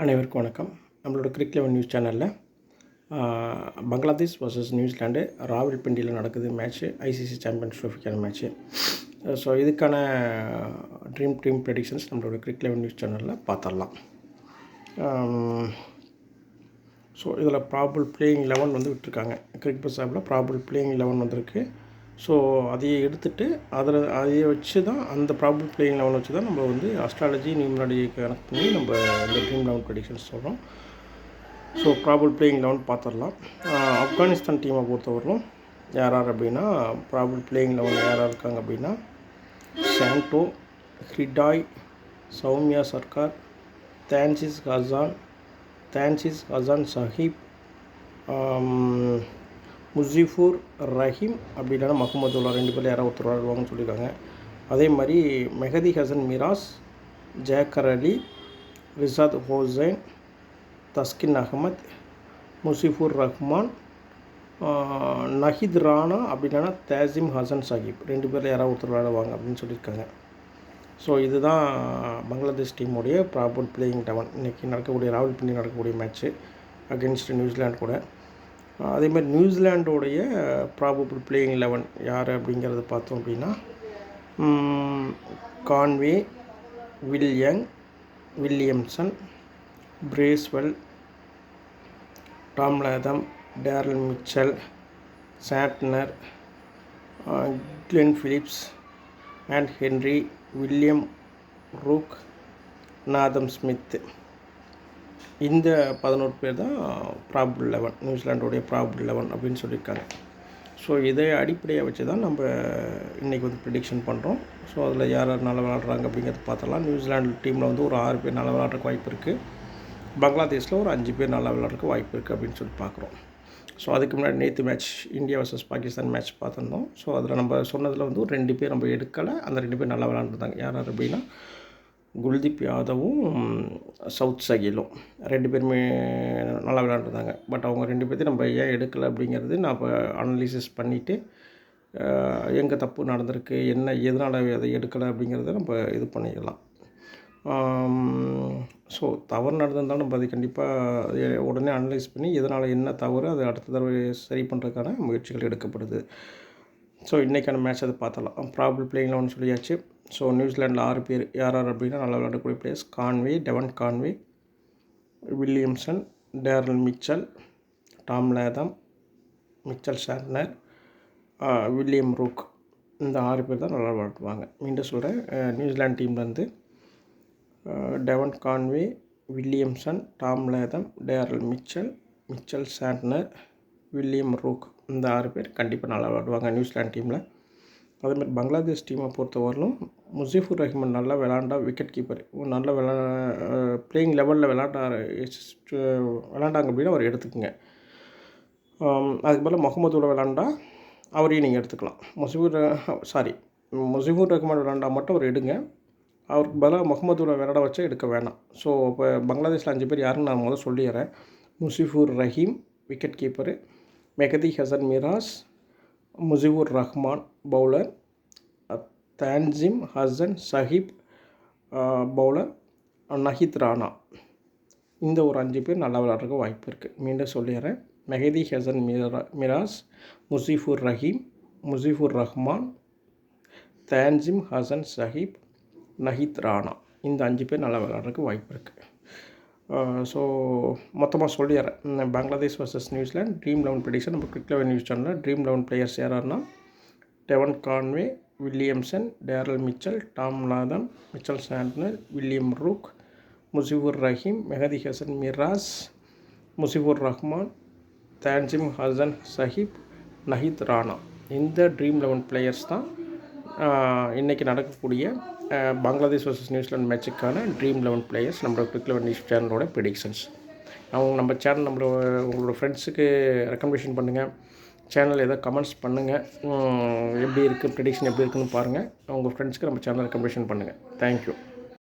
அனைவருக்கும் வணக்கம். நம்மளோட கிரிக் 11 நியூஸ் சேனலில் பங்களாதேஷ் வர்சஸ் நியூசிலாண்டு ராவல்பிண்டியில் நடக்குது மேட்ச்சு, ஐசிசி சாம்பியன்ஸ் ட்ரோஃபிக்கான மேட்ச்சு. ஸோ இதுக்கான ட்ரீம் டீம் ப்ரெடிக்ஷன்ஸ் நம்மளோட கிரிக் 11 நியூஸ் சேனலில் பார்த்துடலாம். ஸோ இதில் ப்ராபபிள் பிளேயிங் 11 வந்து விட்டுருக்காங்க. கிரிக் பஸ் ஆப்பில் ப்ராபபிள் பிளேயிங் 11 வந்திருக்கு. ஸோ அதையை எடுத்துகிட்டு அதையை வச்சு தான், அந்த ப்ராபபிள் பிளேயிங் 11 வச்சு தான் நம்ம வந்து அஸ்ட்ராலஜி நியூமராலஜி கனெக்ட் பண்ணி நம்ம இந்த ட்ரீம் 11 ப்ரெடிக்ஷன்ஸ் சொல்கிறோம். ஸோ ப்ராபபிள் பிளேயிங் 11 பார்த்துடலாம். ஆப்கானிஸ்தான் டீமை பொறுத்தவரைக்கும் யார் அப்படின்னா, ப்ராபபிள் பிளேயிங் 11 யாராக இருக்காங்க அப்படின்னா, சாண்டோ, ஹிடாய், சௌமியா சர்க்கார், தான்சிஸ் ஹசான் சாஹிப், முஜிஃபூர் ரஹீம், அப்படி இல்லைனா மஹமதுல்லா, 2 பேர் யாராவது ஒருத்தர் வருவாங்கன்னு சொல்லியிருக்காங்க. அதே மாதிரி மெஹதி ஹசன் மிராஸ், ஜேக்கர் அலி, ரிசாத் ஹோசைன், தஸ்கின் அகமத், முசிஃபூர் ரஹ்மான், நஹித் ரானா, அப்படி இல்லைனா தாசிம் ஹசன் சாஹிப், 2 பேர் யாராவது ஒருத்தர் விளையாடுவாங்க அப்படின்னு சொல்லியிருக்காங்க. ஸோ இதுதான் பங்களாதேஷ் டீமுடைய ப்ராபபிள் பிளேயிங் 11 இன்றைக்கி நடக்கக்கூடிய ராவல்பிண்டி நடக்கக்கூடிய மேட்ச்சு அகென்ஸ்ட் நியூசிலாண்டு கூட. அதேமாதிரி நியூசிலாண்டோடைய ப்ராபபிள் பிளேயிங் 11 யார் அப்படிங்கிறத பார்த்தோம் அப்படின்னா, Conway, Williamson, Bracewell, Tom Latham, Daryl Mitchell, Santner, Glenn Phillips, and Henry, William Rourke, Nathan Smith. இந்த 11 பேர் தான் ப்ராபபிள் 11, நியூசிலாண்டோடைய ப்ராபபிள் 11 அப்படின்னு சொல்லியிருக்காங்க. ஸோ இதை அடிப்படையாக வச்சு தான் நம்ம இன்றைக்கி வந்து ப்ரிடிக்ஷன் பண்ணுறோம். ஸோ அதில் யார் யார் நல்லா விளாட்றாங்க அப்படிங்கிறத பார்த்தலாம். நியூசிலாண்டு டீமில் வந்து ஒரு 6 பேர் நல்லா விளாட்றதுக்கு வாய்ப்பு இருக்குது. பங்களாதேஷில் ஒரு 5 பேர் நல்லா விளாட்றதுக்கு வாய்ப்பு இருக்குது அப்படின்னு சொல்லி பார்க்குறோம். ஸோ அதுக்கு முன்னாடி நேற்று match India versus Pakistan match பார்த்துருந்தோம். ஸோ அதில் நம்ம சொன்னதில் வந்து ஒரு 2 பேர் நம்ம எடுக்கலை. அந்த 2 பேர் நல்லா விளாண்டுருந்தாங்க. யார் அப்படின்னா, குல்தீப் யாதவும் சவுத் சகிலும் 2 பேருமே நல்லா விளையாண்டுருந்தாங்க. பட் அவங்க 2 பேர்த்தையும் நம்ம ஏன் எடுக்கலை அப்படிங்கிறது நான் இப்போ அனலிசிஸ் பண்ணிவிட்டு எங்கே தப்பு நடந்திருக்கு, எதனால் அதை எடுக்கலை அப்படிங்கிறத நம்ம இது பண்ணிக்கலாம். ஸோ தவறு நடந்திருந்தாலும் நம்ம அதை கண்டிப்பாக உடனே அனலைஸ் பண்ணி எதனால் என்ன தவறு அதை அடுத்த தடவை சரி பண்ணுறதுக்கான முயற்சிகள் எடுக்கப்படுது. ஸோ இன்றைக்கான மேட்ச் அதை பார்த்தலாம். ப்ராபபிள் பிளேயிங் 11 சொல்லியாச்சு. ஸோ நியூசிலாண்டில் 6 பேர் யார் அப்படின்னா நல்லா விளையாடக்கூடிய players: Devon Conway, Williamson, Daryl Mitchell, Tom Latham, Mitchell Santner, William Rourke. இந்த 6 பேர் தான் நல்லா விளையாடுவாங்க. மீண்டும் சொல்கிறேன், நியூசிலாந்து டீம்லேருந்து Devon Conway, Williamson, Tom Latham, Daryl Mitchell Santner, William Rourke. இந்த 6 பேர் கண்டிப்பாக நல்லா விளையாடுவாங்க நியூசிலாந்து டீமில். அதேமாதிரி பங்களாதேஷ் டீமை பொறுத்தவரையிலும் முசிஃபுர் ரஹ்மான் நல்லா விளாண்டா, விக்கெட் கீப்பர் நல்லா பிளேயிங் லெவலில் விளாண்டாங்க அப்படின்னா அவர் எடுத்துக்கோங்க. அதுக்கு பதிலாக முகமதுல்லா விளாண்டா அவரையும் நீங்கள் எடுத்துக்கலாம். முசிஃபுர் ரஹ்மான் விளாண்டா மட்டும் அவர் எடுங்க. அவருக்கு பதிலாக முகமதுல்லா விளாட வச்சா எடுக்க வேணாம். ஸோ இப்போ பங்களாதேஷில் 5 பேர் யாருன்னு நான் முதல்ல சொல்லிடுறேன். Mushfiqur Rahim wicket keeper, Mehidy Hasan Miraz, Mujibur Rahman bowler, Tanzim Hasan Sakib bowler, Nahid Rana. இந்த ஒரு 5 பேர் நல்லா விளையாடுறதுக்கு வாய்ப்பு இருக்குது. மீண்டும் சொல்லிடுறேன், மெஹதி ஹசன் மிராஸ், முஜிபுர் ரஹீம், முஜிபுர் ரஹ்மான், தான்சிம் ஹசன் சாஹிப், நஹித் ரானா. இந்த 5 பேர் நல்லா விளையாடுறதுக்கு வாய்ப்பு இருக்குது. ஸோ மொத்தமாக சொல்லிடுறேன். Bangladesh versus New Zealand dream 11 prediction நம்ம கிரிக் 11 நியூஸ் சேனலில் ட்ரீம் 11 பிளேயர்ஸ் யாராருன்னா, Devon Conway, Williamson, Daryl Mitchell, Tom Latham, Mitchell Santner, William Rourke, Mushfiqur Rahim, Mehidy Hasan Miraz, Mustafizur Rahman, Tanzim Hasan Sakib, Nahid Rana. இந்த ட்ரீம் 11 பிளேயர்ஸ் தான் இன்றைக்கி நடக்கக்கூடிய பங்களாதேஷ் வர்சஸ் நியூசிலாந்து மேட்சுக்கான ட்ரீம் 11 பிளேயர்ஸ் நம்மளோட கிரிக் 11 நியூஸ் சேனலோட ப்ரெடிக்ஷன்ஸ். நம்ம சேனல் உங்களோட ஃப்ரெண்ட்ஸுக்கு ரெக்கமெண்டேஷன் பண்ணுங்கள். சேனல் ஏதாவது கமெண்ட்ஸ் பண்ணுங்கள். எப்படி இருக்குது ப்ரெடிக்ஷன் எப்படி இருக்குதுன்னு பாருங்கள். உங்கள் ஃப்ரெண்ட்ஸ்க்கு நம்ம சேனல் ரெக்கமெண்டேஷன் பண்ணுங்கள். தேங்க்யூ.